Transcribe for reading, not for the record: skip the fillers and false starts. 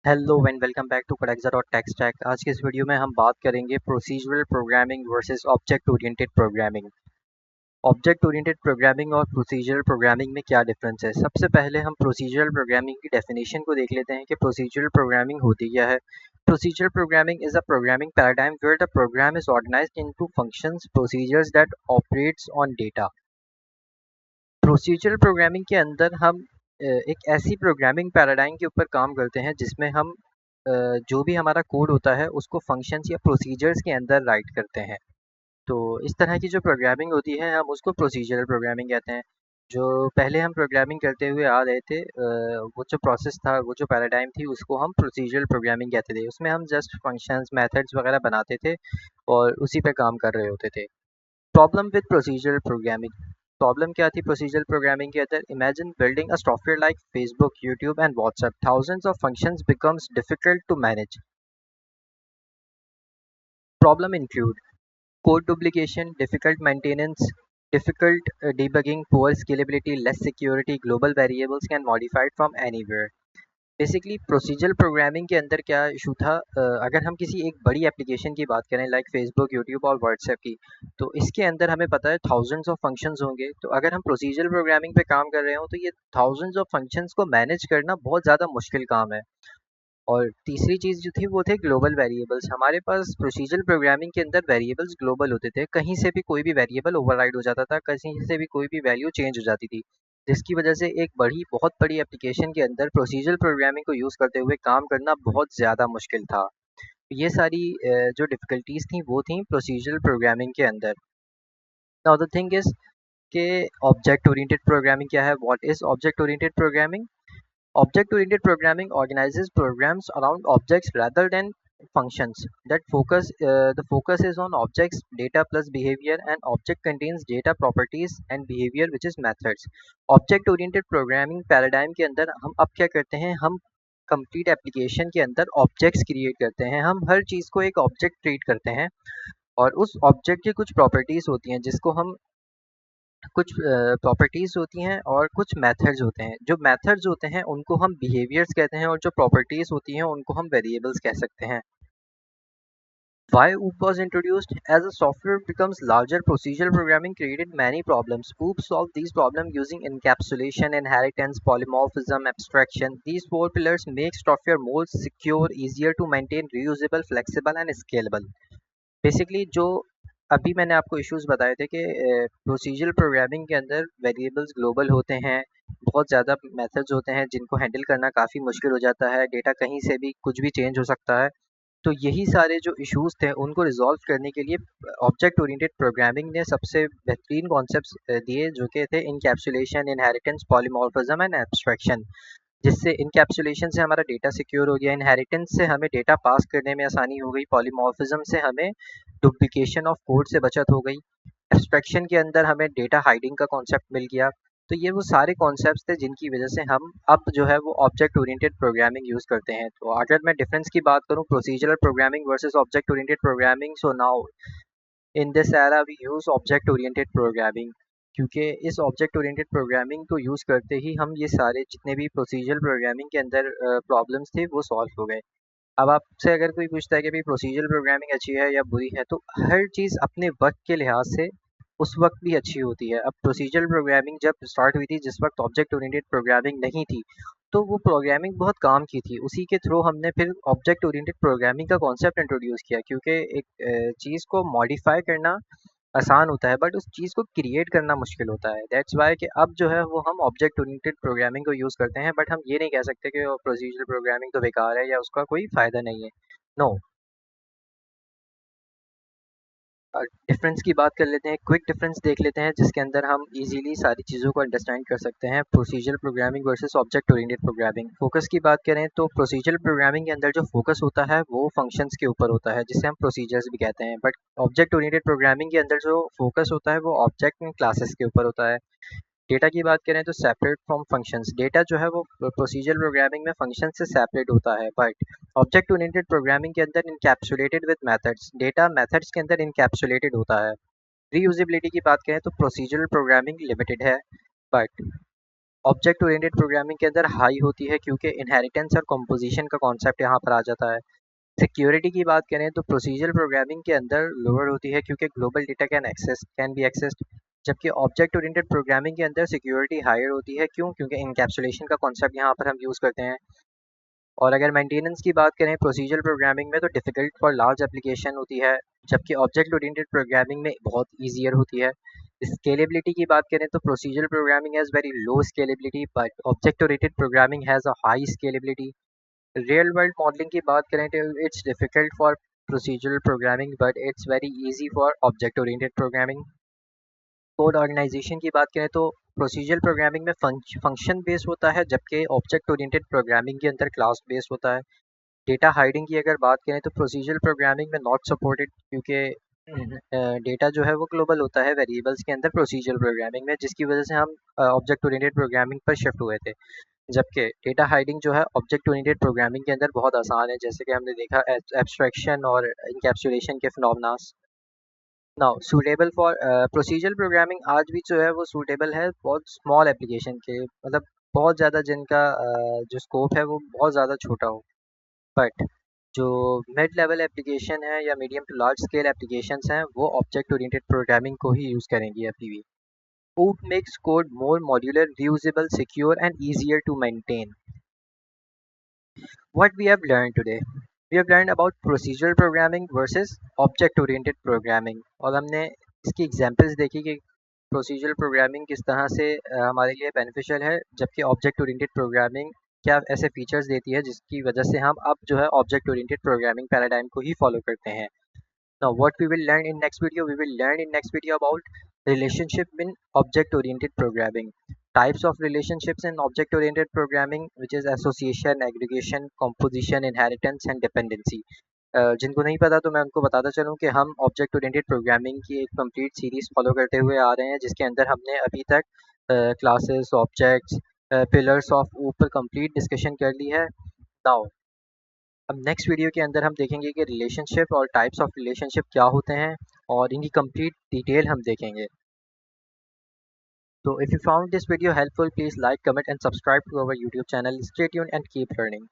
Hello and welcome back to Codexa.TechStack। आज के इस वीडियो में हम बात करेंगे procedural programming versus object oriented programming. Object oriented programming और प्रोसीजरल प्रोग्रामिंग में क्या डिफरेंस है। सबसे पहले हम प्रोसीजरल प्रोग्रामिंग की डेफिनेशन को देख लेते हैं कि प्रोसीजरल प्रोग्रामिंग होती क्या है। Procedural programming is a programming paradigm where the program is organised into functions procedures that operates on data. Procedural programming के अंदर हम एक ऐसी प्रोग्रामिंग पैराडाइम के ऊपर काम करते हैं जिसमें हम जो भी हमारा कोड होता है उसको फंक्शंस या प्रोसीजर्स के अंदर राइट करते हैं। तो इस तरह की जो प्रोग्रामिंग होती है हम उसको प्रोसीजरल प्रोग्रामिंग कहते हैं। जो पहले हम प्रोग्रामिंग करते हुए आ रहे थे, वो जो प्रोसेस था, वो जो पैराडाइम थी, उसको हम प्रोसीजरल प्रोग्रामिंग कहते थे। उसमें हम जस्ट फंक्शंस मेथड्स वगैरह बनाते थे और उसी पे काम कर रहे होते थे। Problem with procedural programming. Problem क्या थी प्रोसीजरल प्रोग्रामिंग के अंदर? Imagine building a software like Facebook, YouTube and WhatsApp. Thousands of functions becomes difficult to manage. Problem include code duplication, difficult maintenance, difficult debugging, poor scalability, less security, global variables can modified from anywhere। Basically procedural programming के अंदर क्या issue था? अगर हम किसी एक बड़ी application की बात करें लाइक फेसबुक, यूट्यूब और व्हाट्सएप की, तो इसके अंदर हमें पता है थाउजेंड्स ऑफ फंक्शंस होंगे। तो अगर हम प्रोसीजरल प्रोग्रामिंग पे काम कर रहे हो तो ये थाउजेंड्स ऑफ फंक्शंस को मैनेज करना बहुत ज़्यादा मुश्किल काम है। और तीसरी चीज़ जो थी वो थे ग्लोबल वेरिएबल्स। हमारे पास प्रोसीजरल प्रोग्रामिंग के अंदर वेरिएबल्स ग्लोबल होते थे, कहीं से भी कोई भी वेरिएबल ओवरराइड हो जाता था, कहीं से भी कोई भी वैल्यू चेंज हो जाती थी, जिसकी वजह से एक बहुत बड़ी एप्लीकेशन के अंदर प्रोसीजरल प्रोग्रामिंग को यूज़ करते हुए काम करना बहुत ज़्यादा मुश्किल था। ये सारी जो डिफ़िकल्टीज़ थी वो थी प्रोसीजरल प्रोग्रामिंग के अंदर। नाउ द थिंग इज़ कि ऑब्जेक्ट ओरिएंटेड प्रोग्रामिंग क्या है? What is object oriented programming? Object-oriented programming organizes programs around objects rather than functions. The focus is on objects, data plus behavior, and object contains data properties and behavior which is methods. Object-oriented programming paradigm के अंदर हम अब क्या करते हैं? हम complete application के अंदर ऑब्जेक्ट्स क्रिएट करते हैं। हम हर चीज़ को एक ऑब्जेक्ट ट्रीट करते हैं और उस ऑब्जेक्ट की कुछ प्रॉपर्टीज़ होती हैं जिसको हम कुछ प्रॉपर्टीज़ होती हैं और कुछ मेथड्स होते हैं। जो मेथड्स होते हैं उनको हम बिहेवियर्स कहते हैं और जो प्रॉपर्टीज़ होती हैं उनको हम वेरिएबल्स कह सकते हैं। Why OOP was introduced? As the software becomes larger, procedural programming created many problems. OOP solved these problems using encapsulation, inheritance, polymorphism, abstraction. These four pillars make software more secure, easier to maintain, reusable, flexible and scalable. Basically जो अभी मैंने आपको issues बताए थे कि procedural programming के अंदर variables global होते हैं, बहुत ज़्यादा मेथड्स होते हैं जिनको हैंडल करना काफ़ी मुश्किल हो जाता है, डेटा कहीं से भी कुछ भी चेंज हो सकता है। तो यही सारे जो इश्यूज थे उनको रिजॉल्व करने के लिए ऑब्जेक्ट ओरिएंटेड प्रोग्रामिंग ने सबसे बेहतरीन कॉन्सेप्ट्स दिए, जो कि थे encapsulation, inheritance, polymorphism and abstraction. जिससे इनकैप्सुलेशन से हमारा डेटा सिक्योर हो गया, इनहेरिटेंस से हमें डेटा पास करने में आसानी हो गई, पॉलीमॉर्फिज्म से हमें डुप्लीकेशन ऑफ कोड से बचत हो गई, एब्स्ट्रैक्शन के अंदर हमें डेटा हाइडिंग का कॉन्सेप्ट मिल गया। तो ये वो सारे कॉन्सेप्ट्स थे जिनकी वजह से हम अब जो है वो ऑब्जेक्ट ओरिएंटेड प्रोग्रामिंग यूज़ करते हैं। तो अगर मैं डिफरेंस की बात करूँ procedural programming versus object oriented programming, so now in this era we use object oriented programming, क्योंकि इस ऑब्जेक्ट ओरिएंटेड प्रोग्रामिंग को यूज़ करते ही हम ये सारे जितने भी प्रोसीजरल प्रोग्रामिंग के अंदर प्रॉब्लम्स थे वो सॉल्व हो गए। अब आपसे अगर कोई पूछता है कि भाई प्रोसीजरल प्रोग्रामिंग अच्छी है या बुरी है, तो हर चीज़ अपने वक्त के लिहाज से उस वक्त भी अच्छी होती है। अब प्रोसीजरल प्रोग्रामिंग जब स्टार्ट हुई थी, जिस वक्त ऑब्जेक्ट ओरिएंटेड प्रोग्रामिंग नहीं थी, तो वो प्रोग्रामिंग बहुत काम की थी। उसी के थ्रू हमने फिर ऑब्जेक्ट ओरिएंटेड प्रोग्रामिंग का कॉन्सेप्ट इंट्रोड्यूस किया, क्योंकि एक चीज़ को मॉडिफाई करना आसान होता है बट उस चीज़ को क्रिएट करना मुश्किल होता है। दैट्स वाई कि अब जो है वो हम ऑब्जेक्ट ओरिएंटेड प्रोग्रामिंग को यूज़ करते हैं, बट हम ये नहीं कह सकते कि प्रोसीजरल प्रोग्रामिंग तो बेकार है या उसका कोई फ़ायदा नहीं है। नो। डिफरेंस की बात कर लेते हैं, क्विक डिफरेंस देख लेते हैं जिसके अंदर हम इजीली सारी चीज़ों को अंडरस्टैंड कर सकते हैं। Procedural programming versus object oriented programming. Focus की बात करें तो प्रोसीजरल प्रोग्रामिंग के अंदर जो फोकस होता है वो फंक्शंस के ऊपर होता है, जिसे हम प्रोसीजर्स भी कहते हैं। बट ऑब्जेक्ट ओरिएंटेड प्रोग्रामिंग के अंदर जो फोकस होता है वो ऑब्जेक्ट एंड क्लासेस के ऊपर होता है। डेटा की बात करें तो सेपरेट फ्रॉम फंक्शंस। डेटा जो है वो प्रोसीजरल प्रोग्रामिंग में फंक्शन से सेपरेट होता है, बट ऑब्जेक्ट ओरिएंटेड प्रोग्रामिंग के अंदर encapsulated with methods. Data methods के अंदर इनकैप्सुलेटेड होता है। रीयूजेबिलिटी की बात करें तो प्रोसीजरल प्रोग्रामिंग लिमिटेड है, बट ऑब्जेक्ट ओरिएंटेड प्रोग्रामिंग के अंदर हाई होती है क्योंकि इनहेरिटेंस और कंपोजिशन का कॉन्सेप्ट यहाँ पर आ जाता है। सिक्योरिटी की बात करें तो प्रोसीजरल प्रोग्रामिंग के अंदर लोअर होती है क्योंकि global data can be accessed, जबकि ऑब्जेक्ट ओरिएंटेड प्रोग्रामिंग के अंदर सिक्योरिटी हायर होती है। क्यों? क्योंकि इनकैप्सुलेशन का कॉन्सेप्ट यहाँ पर हम यूज़ करते हैं। और अगर मेंटेनेंस की बात करें प्रोसीजरल प्रोग्रामिंग में तो डिफ़िकल्ट फॉर लार्ज एप्लीकेशन होती है, जबकि ऑब्जेक्ट ओरिएंटेड प्रोग्रामिंग में बहुत ईज़ियर होती है। स्केलेबिलिटी की बात करें तो procedural programming has very low scalability but object oriented programming has a high scalability. Real world modelling की बात करें तो it's difficult for procedural programming but it's very easy for object oriented programming. Code organisation की बात करें तो procedural programming में function based होता है, जबकि ऑब्जेक्ट ओरिएंटेड प्रोग्रामिंग के अंदर क्लास बेस्ड होता है। डेटा हाइडिंग की अगर बात करें तो प्रोसीजरल प्रोग्रामिंग में नॉट सपोर्टेड क्योंकि डेटा जो है वो ग्लोबल होता है वेरिएबल्स के अंदर प्रोसीजरल प्रोग्रामिंग में, जिसकी वजह से हम ऑब्जेक्ट ओरिएंटेड प्रोग्रामिंग पर शिफ्ट हुए थे। जबकि डेटा हाइडिंग जो है ऑब्जेक्ट ओरिएंटेड प्रोग्रामिंग के अंदर बहुत आसान है, जैसे कि हमने देखा एब्स्ट्रैक्शन और इनकैप्सुलेशन के phenomena. Now suitable for procedural programming आज भी जो है वो सूटेबल है बहुत स्मॉल एप्लीकेशन के, मतलब बहुत ज़्यादा जिनका जो स्कोप है वो बहुत ज़्यादा छोटा हो। बट जो मिड लेवल एप्लीकेशन है या medium to large scale applications हैं वो ऑब्जेक्ट ओरिएंटेड प्रोग्रामिंग को ही यूज़ करेंगी अभी भी। Would makes code more modular, reusable, secure, and easier to maintain. What we have learned today? We have learned about procedural programming versus object-oriented programming, और हमने इसकी examples देखी कि प्रोसीजरल प्रोग्रामिंग किस तरह से हमारे लिए बेनिफिशियल है, जबकि ऑब्जेक्ट ओरिएंटेड प्रोग्रामिंग क्या ऐसे फीचर्स देती है जिसकी वजह से हम अब जो है ऑब्जेक्ट ओरिएंटेड प्रोग्रामिंग पैराडाइम को ही फॉलो करते हैं। Now, what we will learn in next video, we will learn in next video about relationship in object-oriented programming. Types of relationships in object-oriented programming, which is association, aggregation, composition, inheritance, and dependency. जिनको नहीं पता तो मैं उनको बताता चलूँ कि हम ऑब्जेक्ट ओरिएंटेड प्रोग्रामिंग की एक कंप्लीट सीरीज़ फॉलो करते हुए आ रहे हैं, जिसके अंदर हमने अभी तक क्लासेस, ऑब्जेक्ट्स, पिलर्स ऑफ ऊपर कंप्लीट डिस्कशन कर ली है। नाउ अब नेक्स्ट वीडियो के अंदर हम देखेंगे कि रिलेशनशिप और टाइप्स ऑफ रिलेशनशिप क्या होते हैं और इनकी कंप्लीट डिटेल हम देखेंगे। तो if you found this video helpful please like, comment and subscribe to our YouTube channel. Stay tuned and keep learning.